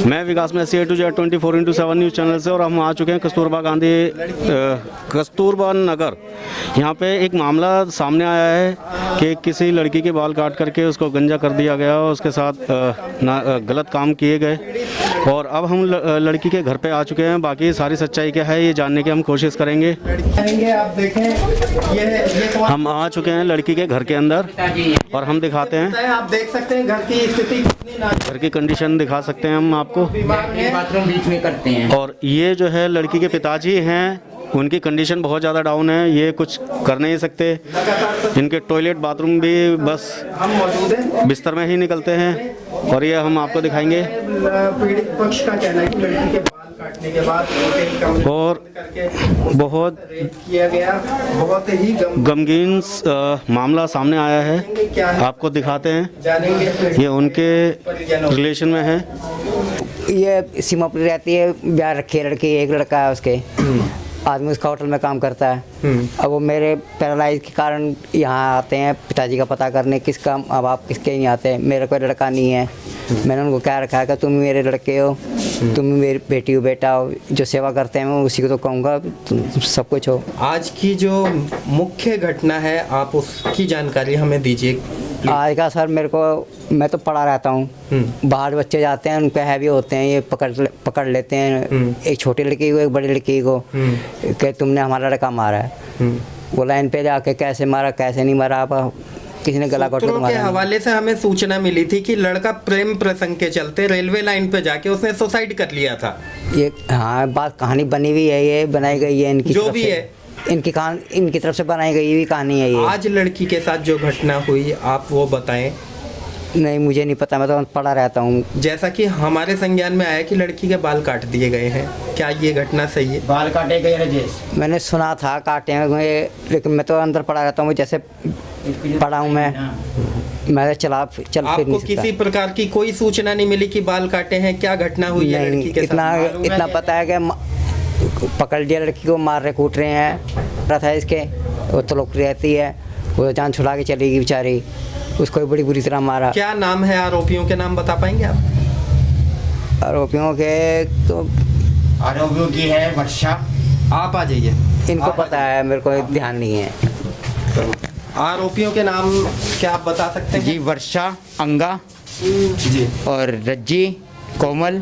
मैं विकास में A to Z 24/7 news channel से, और हम आ चुके हैं कस्तूरबा नगर। यहाँ पे एक मामला सामने आया है कि किसी लड़की के बाल काट करके उसको गंजा कर दिया गया और उसके साथ गलत काम किए गए, और अब हम लड़की के घर पे आ चुके हैं। बाकी सारी सच्चाई क्या है ये जानने की हम कोशिश करेंगे। आप देखें ये हम आ चुके हैं लड़की के घर के अंदर और हम दिखाते हैं। आप देख सकते हैं घर की स्थिति कितनी नाजुक, घर की कंडीशन दिखा सकते हैं हम आपको। बाथरूम बीच में करते हैं। और ये जो है लड़की के पिताजी हैं, उनकी कंडीशन बहुत ज़्यादा डाउन है, ये कुछ कर नहीं सकते। इनके टॉयलेट बाथरूम भी बस हम मौजूद हैं। बिस्तर में ही निकलते हैं, और ये हम आपको दिखाएंगे। पीड़ित पक्ष का कहना है कि लड़की के बाल काटने के बाद और बहुत रेप किया गया, बहुत ही गमगीन मामला सामने आया है, क्या है आपको दिखाते हैं। जानेंगे। ये उनके रिलेशन में है। ये सीमा पर रहती है, ब्याह रखी है लड़की, एक लड़का है उसके, आदमी उसका होटल में काम करता है। अब वो मेरे पैरालाइज के कारण यहाँ आते हैं पिताजी का पता करने, किसका अब आप किसके नहीं आते। मेरा कोई लड़का नहीं है, मैंने उनको क्या रखा है कि तुम मेरे लड़के हो, तुम मेरी बेटी हो, बेटा हो, जो सेवा करते हैं मैं उसी को तो कहूँगा, तुम सब कुछ हो। आज की जो मुख्य घटना है आप उसकी जानकारी हमें दीजिए। आज का सर मेरे को, मैं तो पढ़ा रहता हूँ, बाहर बच्चे जाते हैं, उनके हैवी होते हैं, ये पकड़ लेते हैं एक छोटी लड़की को एक बड़ी लड़की को कि तुमने हमारा लड़का मारा है। वो लाइन पे जाके कैसे मारा कैसे नहीं मारा, आप किसी ने गला घोट के हवाले से हमें सूचना मिली थी कि लड़का प्रेम प्रसंग के चलते रेलवे लाइन पे जाके उसने सुसाइड कर लिया था। ये हाँ बात कहानी बनी हुई है, ये बनाई गई है इनकी जो तरफ भी से, है इनकी तरफ से बनाई गई हुई कहानी है ये। आज लड़की के साथ जो घटना हुई आप वो बताएं। नहीं मुझे नहीं पता, मैं तो पढ़ा रहता हूँ। जैसा कि हमारे संज्ञान में आया कि लड़की के बाल काट दिए गए हैं, क्या ये घटना सही है? बाल काटे गए राजेश, मैंने सुना था काटे हुए, लेकिन मैं तो अंदर पढ़ा रहता हूँ, जैसे पढ़ा हूँ मैं चल फिर आपको नहीं सकता। किसी प्रकार की कोई सूचना नहीं मिली कि बाल काटे हैं? क्या घटना हुई है लड़की के साथ? इतना पता है कि पकड़ लिया लड़की को, मार रहे कूट रहे हैं रहा था इसके, वो तो लोग रहती है, वो जान छुड़ा के चली गई बेचारी, उसको भी बड़ी बुरी तरह मारा। क्या नाम है आरोपियों के, नाम बता पाएंगे आप? आरोपियों के तो आरोपियों की है वर्षा। आप आ जाइए। इनको पता है, मेरे को ध्यान नहीं है। आरोपियों के नाम क्या आप बता सकते हैं? जी वर्षा, अंगा जी और रज्जी, कोमल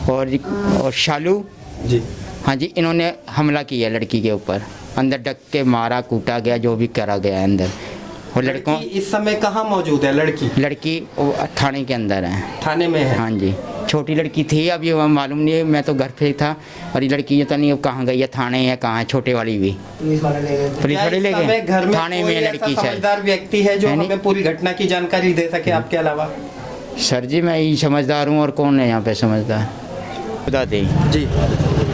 और शालू। जी हाँ जी, इन्होंने हमला किया लड़की के ऊपर, अंदर डक के मारा कूटा गया, जो भी करा गया है अंदर। और लड़कों इस समय कहाँ मौजूद है लड़की वो थाने के अंदर है, थाने में है। हाँ जी। छोटी लड़की थी, अब ये मालूम नहीं है, मैं तो घर पे था, और ये लड़की ये तो नहीं अब कहाँ गई है, थाने है कहाँ है, छोटे वाली भी पुलिस वाले ले गए, घर में थाने में लड़की है। समझदार व्यक्ति है जो हमें पूरी घटना की जानकारी दे सके आपके अलावा? सर जी मैं ही समझदार हूँ, और कौन है यहाँ पे समझदार? बता दें जी।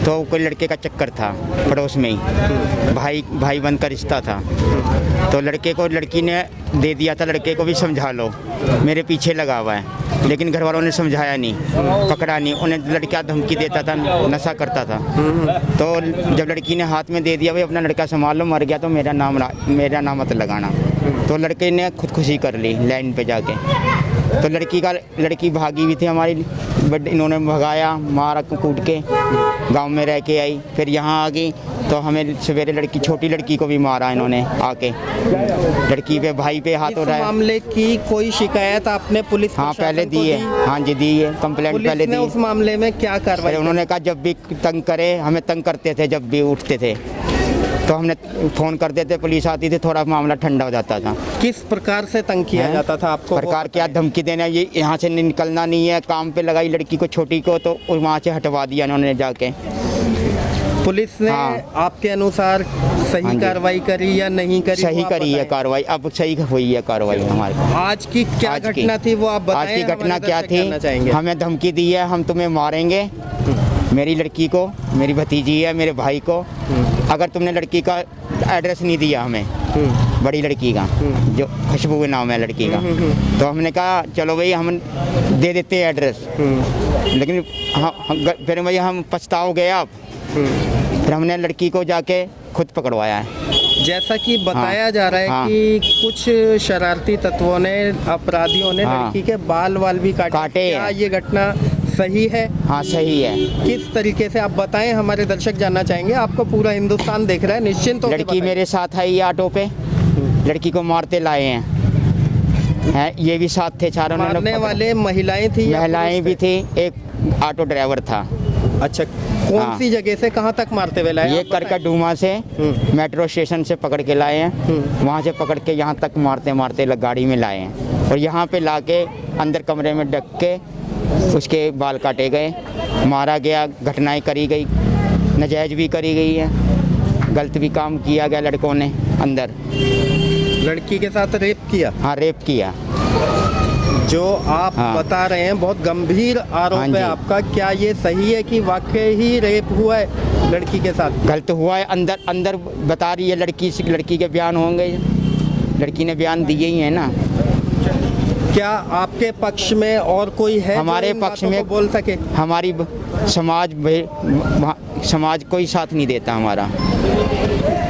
तो कोई लड़के का चक्कर था पड़ोस में ही, भाई बंद का रिश्ता था, तो लड़के को लड़की ने दे दिया था, लड़के को भी समझा लो, मेरे पीछे लगा हुआ है, लेकिन घर वालों ने समझाया नहीं, पकड़ा नहीं, उन्हें लड़का धमकी देता था, नशा करता था। तो जब लड़की ने हाथ में दे दिया भाई अपना लड़का संभाल लो, मर गया तो मेरा नाम मत लगाना, तो लड़के ने खुदकुशी कर ली लाइन पे जाके। तो लड़की भागी भी थी हमारी, बट इन्होंने भगाया, मारा कूट के, गांव में रह के आई, फिर यहाँ आ गई, तो हमें सवेरे छोटी लड़की को भी मारा इन्होंने आके, लड़की पे भाई पे हाथ उठाया। मामले की कोई शिकायत आपने पुलिस? हाँ पहले दी है, हाँ जी दी है, कंप्लेंट पहले दी। उस मामले में क्या कार्रवाई? उन्होंने कहा जब भी तंग करे, हमें तंग करते थे, जब भी उठते थे तो हमने फ़ोन कर देते, पुलिस आती थी, थोड़ा मामला ठंडा हो जाता था। किस प्रकार से तंग किया जाता था आपको? प्रकार क्या धमकी देना, ये यहाँ से निकलना नहीं है, काम पे लगाई लड़की को छोटी को, तो वहाँ से हटवा दिया इन्होंने जाके। पुलिस ने आपके अनुसार सही कार्रवाई करी या नहीं करी? सही करी है कार्रवाई, अब सही हुई है कार्रवाई हमारे। आज की क्या घटना थी वो आप बताएं? आज की घटना क्या थी? हमें धमकी दी है, हम तुम्हें मारेंगे, मेरी लड़की को, मेरी भतीजी है, मेरे भाई को, अगर तुमने लड़की का एड्रेस नहीं दिया हमें, बड़ी लड़की का जो खुशबू के नाम है लड़की का, तो हमने कहा चलो भाई हम दे देते हैं एड्रेस, लेकिन फिर भाई हम पछताओ गए आप, फिर हमने लड़की को जाके खुद पकड़वाया है। जैसा कि बताया जा रहा है कि कुछ शरारती तत्वों ने, अपराधियों ने लड़की के बाल भी काटे। क्या ये घटना सही है? हाँ सही है। किस तरीके से आप बताएं, हमारे दर्शक जानना चाहेंगे। आपको पूरा हिंदुस्तान देख रहा है, निश्चिंत होकर लड़की बताइए। मेरे साथ आई ऑटो पे, लड़की को मारते लाए हैं ये भी साथ थे चारों। मारने वाले महिलाएं थी या महिलाएं भी पुरुष थे? थी, एक ऑटो ड्राइवर था। अच्छा, कौन हाँ। सी जगह से कहाँ तक मारते हुए लाए? ये आप बताएं। करकटडूमा से मेट्रो स्टेशन से पकड़ के लाए हैं, वहाँ से पकड़ के यहाँ तक मारते मारते गाड़ी में लाए हैं, और यहाँ पे लाके अंदर कमरे में ढक के उसके बाल काटे गए, मारा गया, घटनाएं करी गई, नाजायज भी करी गई है, गलत भी काम किया गया लड़कों ने अंदर। लड़की के साथ रेप किया? हाँ रेप किया। जो आप हाँ। बता रहे हैं बहुत गंभीर आरोप हाँ है जी। आपका, क्या ये सही है कि वाकई ही रेप हुआ है लड़की के साथ? गलत हुआ है, अंदर अंदर बता रही है लड़की के बयान होंगे, लड़की ने बयान दिए ही है ना। क्या आपके पक्ष में और कोई है हमारे जो इन पक्ष बातों में को बोल सके? हमारी समाज कोई साथ नहीं देता हमारा।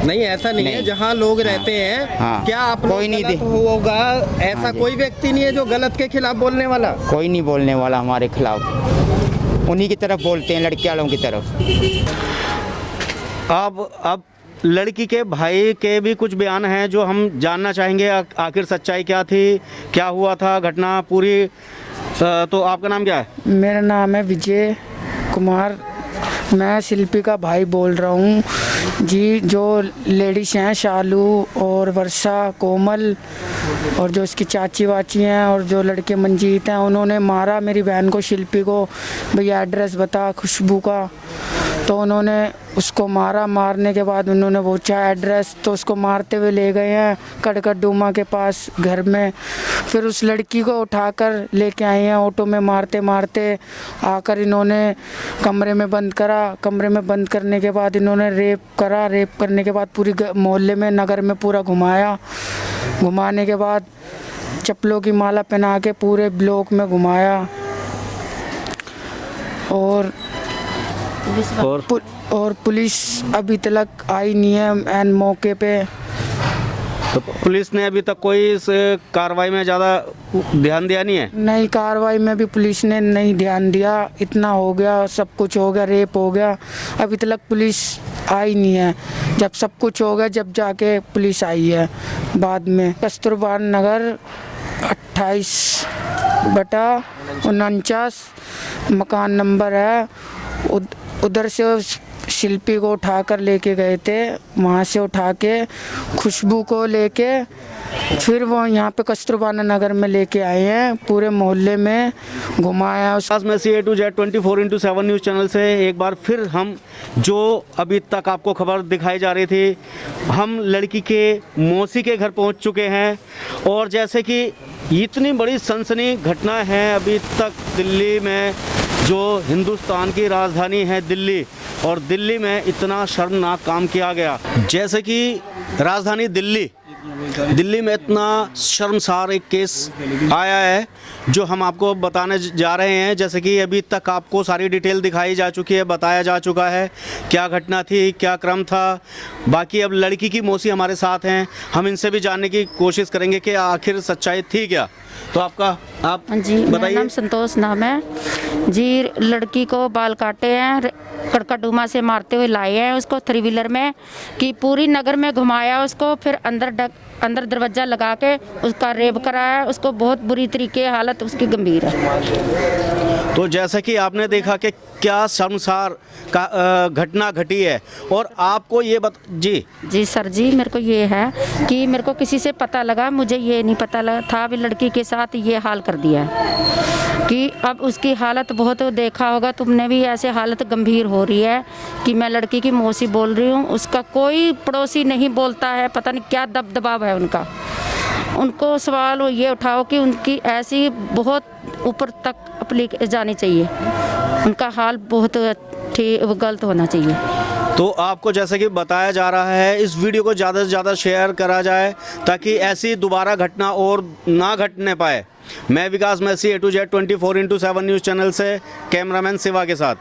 नहीं, ऐसा नहीं है। नहीं। जहाँ लोग रहते हैं, हाँ। क्या आप कोई नहीं गलत दे- होगा? ऐसा हाँ जी। कोई व्यक्ति नहीं है जो गलत के खिलाफ बोलने वाला? कोई नहीं बोलने वाला हमारे खिलाफ, उन्हीं की तरफ बोलते हैं, लड़के वालों की तरफ। अब लड़की के भाई के भी कुछ बयान हैं जो हम जानना चाहेंगे, आखिर सच्चाई क्या थी, क्या हुआ था घटना पूरी। तो आपका नाम क्या है? मेरा नाम है विजय कुमार, मैं शिल्पी का भाई बोल रहा हूँ जी। जो लेडीज़ हैं शालू और वर्षा, कोमल और जो इसकी चाची वाची हैं और जो लड़के मंजीत हैं, उन्होंने मारा मेरी बहन को, शिल्पी को। भैया एड्रेस बता खुशबू का, तो उन्होंने उसको मारा। मारने के बाद उन्होंने पूछा एड्रेस, तो उसको मारते हुए ले गए हैं करकटडूमा के पास घर में। फिर उस लड़की को उठाकर लेके आए हैं ऑटो में, मारते मारते आकर इन्होंने कमरे में बंद करा। कमरे में बंद करने के बाद इन्होंने रेप करा। रेप करने के बाद पूरी मोहल्ले में, नगर में पूरा घुमाया। घुमाने के बाद चप्पलों की माला पहना के पूरे ब्लॉक में घुमाया। और पुलिस अभी तक आई नहीं है एन मौके पे। तो पुलिस ने अभी तक कोई इस कार्रवाई में ज़्यादा ध्यान दिया नहीं है? नहीं, कार्रवाई में भी पुलिस ने नहीं ध्यान दिया। इतना हो गया, सब कुछ हो गया, रेप हो गया, अभी तक पुलिस आई नहीं है। जब सब कुछ हो गया, जब जाके पुलिस आई है बाद में। कस्तूरबा नगर 28/49 मकान नंबर है। उधर से उस शिल्पी को उठाकर लेके गए थे, वहाँ से उठा के खुशबू को लेके फिर वो यहाँ पे कस्तूरबा नगर में लेके आए हैं, पूरे मोहल्ले में घुमाया। आज मैं A to Z 24/7 news channel से एक बार फिर हम जो अभी तक आपको खबर दिखाई जा रही थी, हम लड़की के मौसी के घर पहुंच चुके हैं। और जैसे कि इतनी बड़ी सनसनी घटना है अभी तक दिल्ली में, जो हिंदुस्तान की राजधानी है दिल्ली, और दिल्ली में इतना शर्मनाक काम किया गया। जैसे कि राजधानी दिल्ली में इतना शर्मसार एक केस आया है जो हम आपको बताने जा रहे हैं। जैसे कि अभी तक आपको सारी डिटेल दिखाई जा चुकी है, बताया जा चुका है क्या घटना थी, क्या क्रम था। बाकी अब लड़की की मौसी हमारे साथ हैं, हम इनसे भी जानने की कोशिश करेंगे कि आखिर सच्चाई थी क्या। तो आप जी, मेरा बताइए। नाम संतोष नाम है जी। लड़की को बाल काटे हैं, करकटडूमा से मारते हुए लाए हैं उसको 3 व्हीलर में, कि पूरी नगर में घुमाया उसको, फिर अंदर दरवाज़ा लगा के उसका रेप कराया। उसको बहुत बुरी तरीके, हालत उसकी गंभीर है। तो जैसा कि आपने देखा कि क्या शर्मसार का घटना घटी है। और आपको ये जी सर जी, मेरे को ये है कि मेरे को किसी से पता लगा, मुझे ये नहीं पता लगा था भी लड़की के साथ ये हाल कर दिया है। कि अब उसकी हालत बहुत, देखा होगा तुमने भी, ऐसे हालत गंभीर हो रही है कि मैं लड़की की मौसी बोल रही हूँ, उसका कोई पड़ोसी नहीं बोलता है। पता नहीं क्या दबदबाव है उनका। उनको सवाल ये उठाओ कि उनकी ऐसी बहुत ऊपर तक अपनी जानी चाहिए, उनका हाल बहुत ठीक गलत होना चाहिए। तो आपको जैसे कि बताया जा रहा है, इस वीडियो को ज़्यादा से ज़्यादा शेयर करा जाए ताकि ऐसी दोबारा घटना और ना घटने पाए। मैं Vikas Massey A to Z 24/7 news channel से कैमरामैन शिवा के साथ।